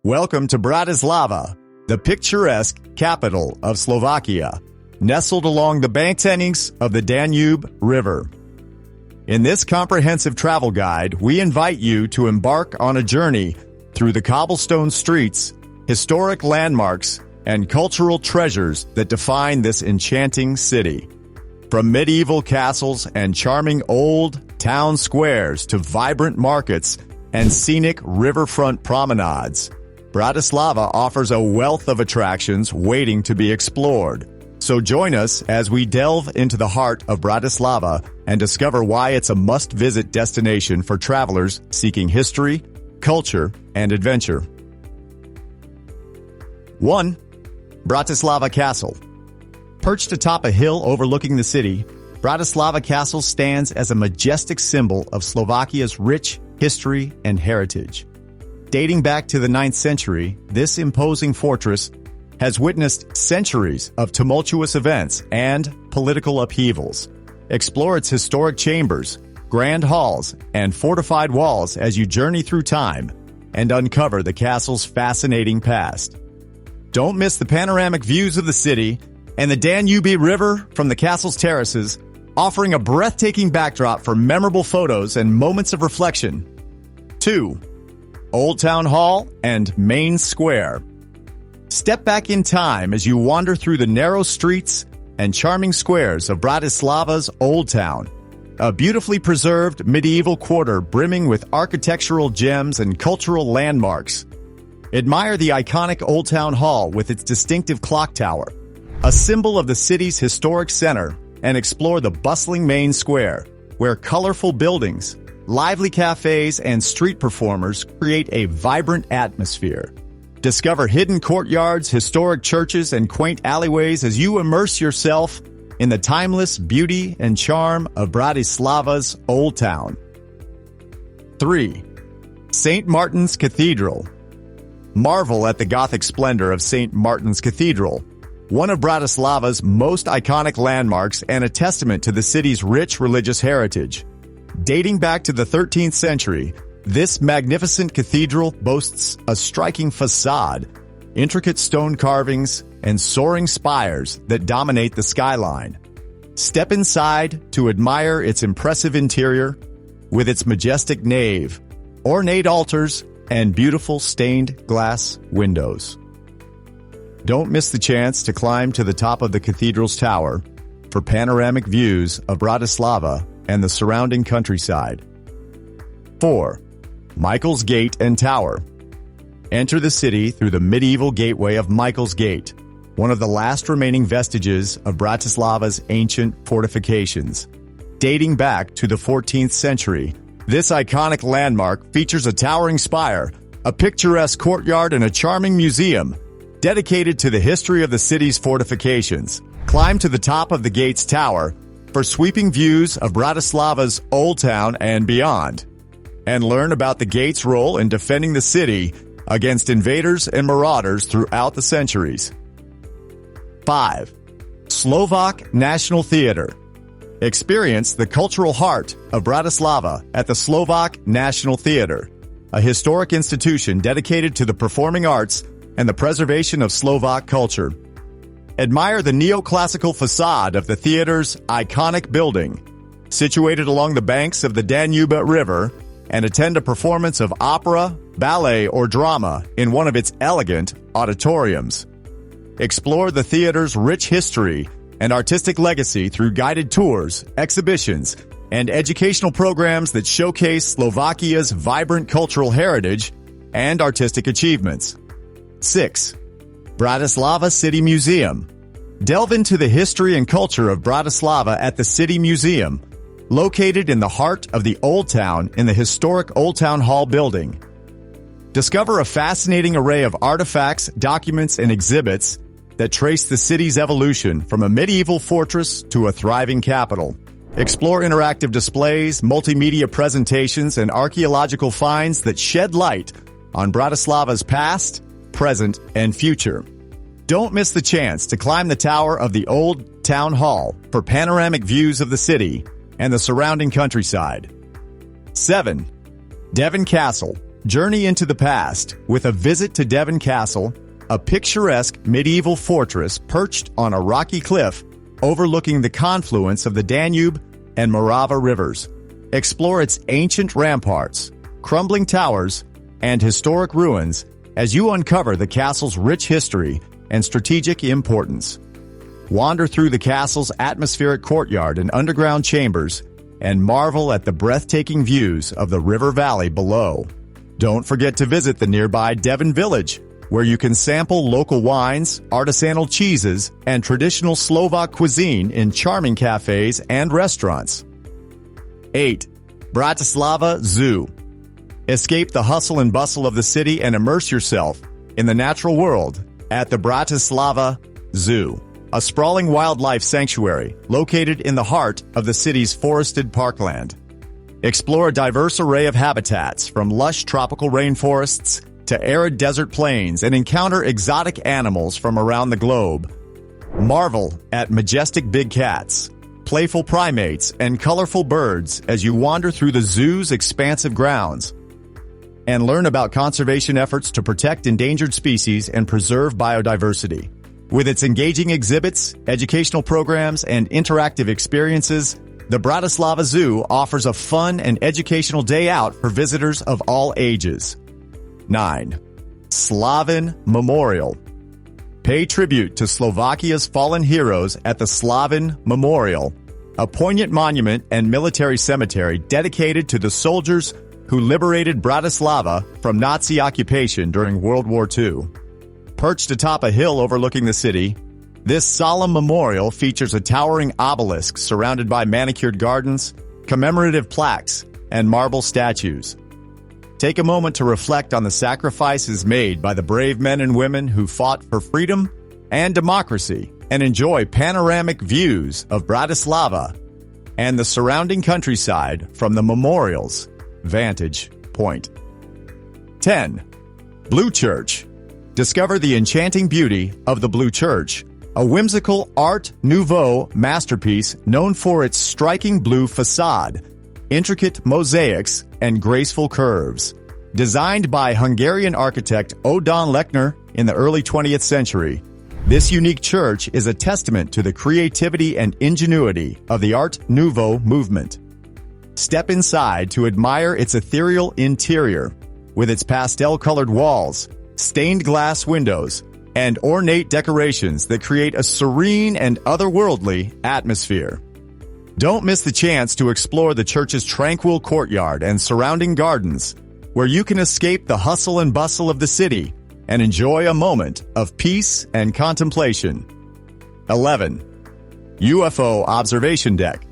Welcome to Bratislava, the picturesque capital of Slovakia, nestled along the banks of the Danube River. In this comprehensive travel guide, we invite you to embark on a journey through the cobblestone streets, historic landmarks, and cultural treasures that define this enchanting city. From medieval castles and charming old town squares to vibrant markets and scenic riverfront promenades, Bratislava offers a wealth of attractions waiting to be explored. So join us as we delve into the heart of Bratislava and discover why it's a must-visit destination for travelers seeking history, culture, and adventure. 1. Bratislava Castle. Perched atop a hill overlooking the city, Bratislava Castle stands as a majestic symbol of Slovakia's rich history and heritage. Dating back to the 9th century, this imposing fortress has witnessed centuries of tumultuous events and political upheavals. Explore its historic chambers, grand halls, and fortified walls as you journey through time and uncover the castle's fascinating past. Don't miss the panoramic views of the city and the Danube River from the castle's terraces, offering a breathtaking backdrop for memorable photos and moments of reflection. 2. Old Town Hall and Main Square. Step back in time as you wander through the narrow streets and charming squares of Bratislava's Old Town, a beautifully preserved medieval quarter brimming with architectural gems and cultural landmarks. Admire the iconic Old Town Hall with its distinctive clock tower, a symbol of the city's historic center, and explore the bustling main square, where colorful buildings, lively cafes, and street performers create a vibrant atmosphere. Discover hidden courtyards, historic churches, and quaint alleyways as you immerse yourself in the timeless beauty and charm of Bratislava's Old Town. 3. St. Martin's Cathedral. Marvel at the Gothic splendor of St. Martin's Cathedral, one of Bratislava's most iconic landmarks and a testament to the city's rich religious heritage. Dating back to the 13th century, this magnificent cathedral boasts a striking facade, intricate stone carvings, and soaring spires that dominate the skyline. Step inside to admire its impressive interior with its majestic nave, ornate altars, and beautiful stained glass windows. Don't miss the chance to climb to the top of the cathedral's tower for panoramic views of Bratislava and the surrounding countryside. 4. Michael's Gate and Tower. Enter the city through the medieval gateway of Michael's Gate, one of the last remaining vestiges of Bratislava's ancient fortifications. Dating back to the 14th century, this iconic landmark features a towering spire, a picturesque courtyard, and a charming museum dedicated to the history of the city's fortifications. Climb to the top of the gate's tower for sweeping views of Bratislava's Old Town and beyond, and learn about the gate's role in defending the city against invaders and marauders throughout the centuries. 5. Slovak National Theatre. Experience the cultural heart of Bratislava at the Slovak National Theatre, a historic institution dedicated to the performing arts and the preservation of Slovak culture. Admire the neoclassical facade of the theater's iconic building, situated along the banks of the Danube River, and attend a performance of opera, ballet, or drama in one of its elegant auditoriums. Explore the theater's rich history and artistic legacy through guided tours, exhibitions, and educational programs that showcase Slovakia's vibrant cultural heritage and artistic achievements. 6. Bratislava City Museum. Delve into the history and culture of Bratislava at the City Museum, located in the heart of the Old Town in the historic Old Town Hall building. Discover a fascinating array of artifacts, documents, and exhibits that trace the city's evolution from a medieval fortress to a thriving capital. Explore interactive displays, multimedia presentations, and archaeological finds that shed light on Bratislava's past, present, and future. Don't miss the chance to climb the tower of the Old Town Hall for panoramic views of the city and the surrounding countryside. 7. Devon Castle. Journey into the past with a visit to Devon Castle, a picturesque medieval fortress perched on a rocky cliff overlooking the confluence of the Danube and Morava rivers. Explore its ancient ramparts, crumbling towers, and historic ruins as you uncover the castle's rich history and strategic importance. Wander through the castle's atmospheric courtyard and underground chambers and marvel at the breathtaking views of the river valley below. Don't forget to visit the nearby Devon Village, where you can sample local wines, artisanal cheeses, and traditional Slovak cuisine in charming cafés and restaurants. 8. Bratislava Zoo. Escape the hustle and bustle of the city and immerse yourself in the natural world at the Bratislava Zoo, a sprawling wildlife sanctuary located in the heart of the city's forested parkland. Explore a diverse array of habitats from lush tropical rainforests to arid desert plains and encounter exotic animals from around the globe. Marvel at majestic big cats, playful primates, and colorful birds as you wander through the zoo's expansive grounds. And learn about conservation efforts to protect endangered species and preserve biodiversity. With its engaging exhibits, educational programs, and interactive experiences, the Bratislava Zoo offers a fun and educational day out for visitors of all ages. 9. Slaven Memorial. Pay tribute to Slovakia's fallen heroes at the Slaven Memorial, a poignant monument and military cemetery dedicated to the soldiers who liberated Bratislava from Nazi occupation during World War II. Perched atop a hill overlooking the city, this solemn memorial features a towering obelisk surrounded by manicured gardens, commemorative plaques, and marble statues. Take a moment to reflect on the sacrifices made by the brave men and women who fought for freedom and democracy, and enjoy panoramic views of Bratislava and the surrounding countryside from the memorial's vantage point. 10. Blue Church. Discover the enchanting beauty of the Blue Church, a whimsical Art Nouveau masterpiece known for its striking blue facade, intricate mosaics, and graceful curves. Designed by Hungarian architect Odon Lechner in the early 20th century, this unique church is a testament to the creativity and ingenuity of the Art Nouveau movement. Step inside to admire its ethereal interior, with its pastel-colored walls, stained glass windows, and ornate decorations that create a serene and otherworldly atmosphere. Don't miss the chance to explore the church's tranquil courtyard and surrounding gardens, where you can escape the hustle and bustle of the city and enjoy a moment of peace and contemplation. 11. UFO Observation Deck.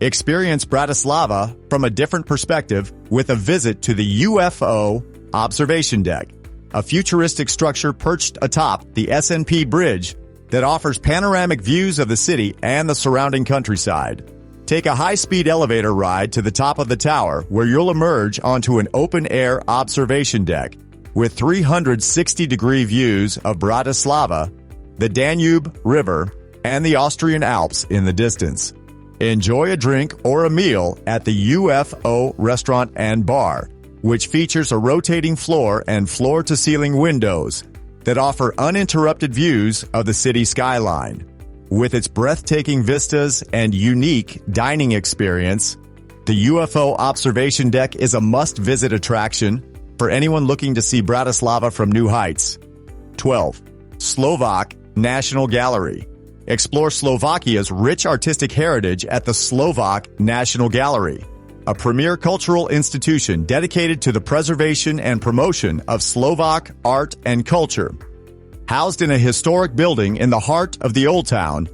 Experience Bratislava from a different perspective with a visit to the UFO Observation Deck, a futuristic structure perched atop the SNP Bridge that offers panoramic views of the city and the surrounding countryside. Take a high-speed elevator ride to the top of the tower, where you'll emerge onto an open-air observation deck with 360-degree views of Bratislava, the Danube River, and the Austrian Alps in the distance. Enjoy a drink or a meal at the UFO restaurant and bar, which features a rotating floor and floor-to-ceiling windows that offer uninterrupted views of the city skyline. With its breathtaking vistas and unique dining experience, the UFO observation deck is a must-visit attraction for anyone looking to see Bratislava from new heights. 12. Slovak National Gallery. Explore Slovakia's rich artistic heritage at the Slovak National Gallery, a premier cultural institution dedicated to the preservation and promotion of Slovak art and culture. Housed in a historic building in the heart of the Old Town,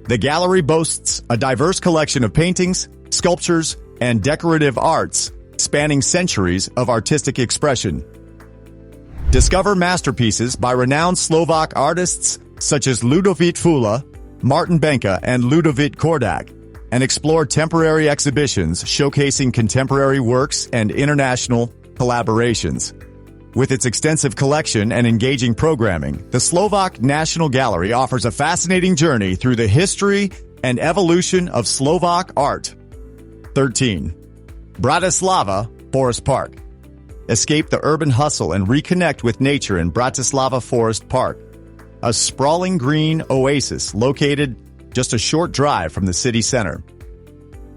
the gallery boasts a diverse collection of paintings, sculptures, and decorative arts spanning centuries of artistic expression. Discover masterpieces by renowned Slovak artists such as Ludovít Fula, Martin Benka, and Ludovít Kordak, and explore temporary exhibitions showcasing contemporary works and international collaborations. With its extensive collection and engaging programming, the Slovak National Gallery offers a fascinating journey through the history and evolution of Slovak art. 13. Bratislava Forest Park. escape the urban hustle and reconnect with nature in Bratislava Forest Park, a sprawling green oasis located just a short drive from the city center.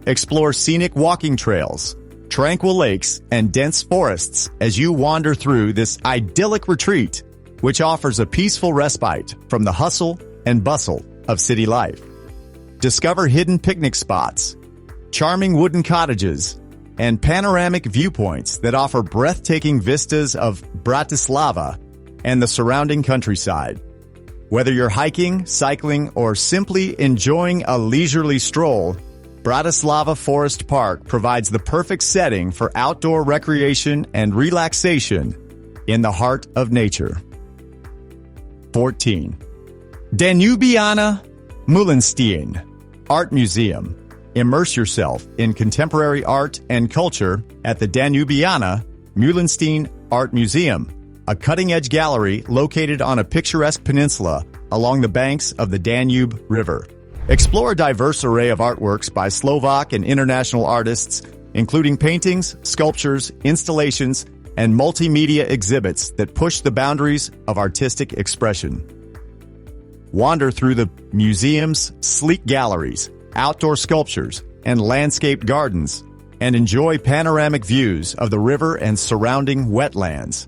Explore scenic walking trails, tranquil lakes, and dense forests as you wander through this idyllic retreat, which offers a peaceful respite from the hustle and bustle of city life. Discover hidden picnic spots, charming wooden cottages, and panoramic viewpoints that offer breathtaking vistas of Bratislava and the surrounding countryside. Whether you're hiking, cycling, or simply enjoying a leisurely stroll, Bratislava Forest Park provides the perfect setting for outdoor recreation and relaxation in the heart of nature. 14. Danubiana Mühlenstein Art Museum. Immerse yourself in contemporary art and culture at the Danubiana Mühlenstein Art Museum, a cutting-edge gallery located on a picturesque peninsula along the banks of the Danube River. Explore a diverse array of artworks by Slovak and international artists, including paintings, sculptures, installations, and multimedia exhibits that push the boundaries of artistic expression. Wander through the museum's sleek galleries, outdoor sculptures, and landscaped gardens, and enjoy panoramic views of the river and surrounding wetlands.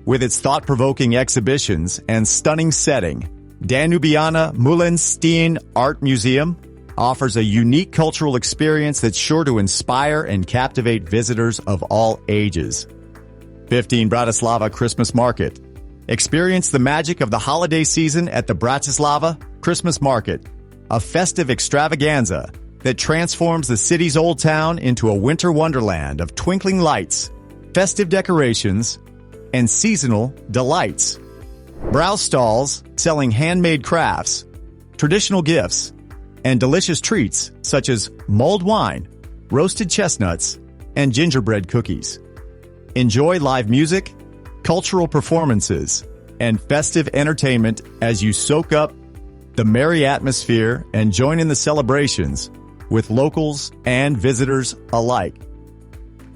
With its thought-provoking exhibitions and stunning setting, Danubiana Mühlenstein Art Museum offers a unique cultural experience that's sure to inspire and captivate visitors of all ages. 15. Bratislava Christmas Market. Experience the magic of the holiday season at the Bratislava Christmas Market, a festive extravaganza that transforms the city's old town into a winter wonderland of twinkling lights, festive decorations, and seasonal delights. Browse stalls selling handmade crafts, traditional gifts, and delicious treats such as mulled wine, roasted chestnuts, and gingerbread cookies. Enjoy live music, cultural performances, and festive entertainment as you soak up the merry atmosphere and join in the celebrations with locals and visitors alike.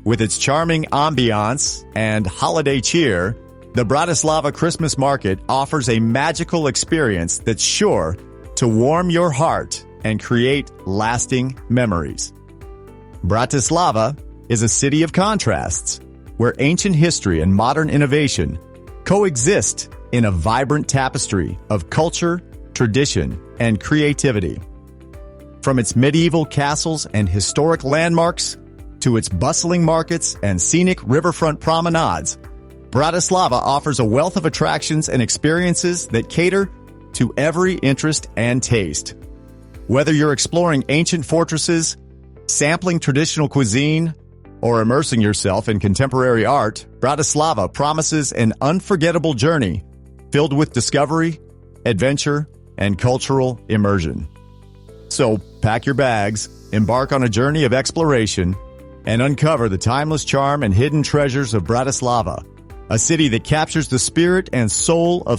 With its charming ambiance and holiday cheer, the Bratislava Christmas Market offers a magical experience that's sure to warm your heart and create lasting memories. Bratislava is a city of contrasts, where ancient history and modern innovation coexist in a vibrant tapestry of culture, tradition, and creativity. From its medieval castles and historic landmarks to its bustling markets and scenic riverfront promenades, Bratislava offers a wealth of attractions and experiences that cater to every interest and taste. Whether you're exploring ancient fortresses, sampling traditional cuisine, or immersing yourself in contemporary art, Bratislava promises an unforgettable journey filled with discovery, adventure, and cultural immersion. So pack your bags, embark on a journey of exploration, and uncover the timeless charm and hidden treasures of Bratislava, a city that captures the spirit and soul of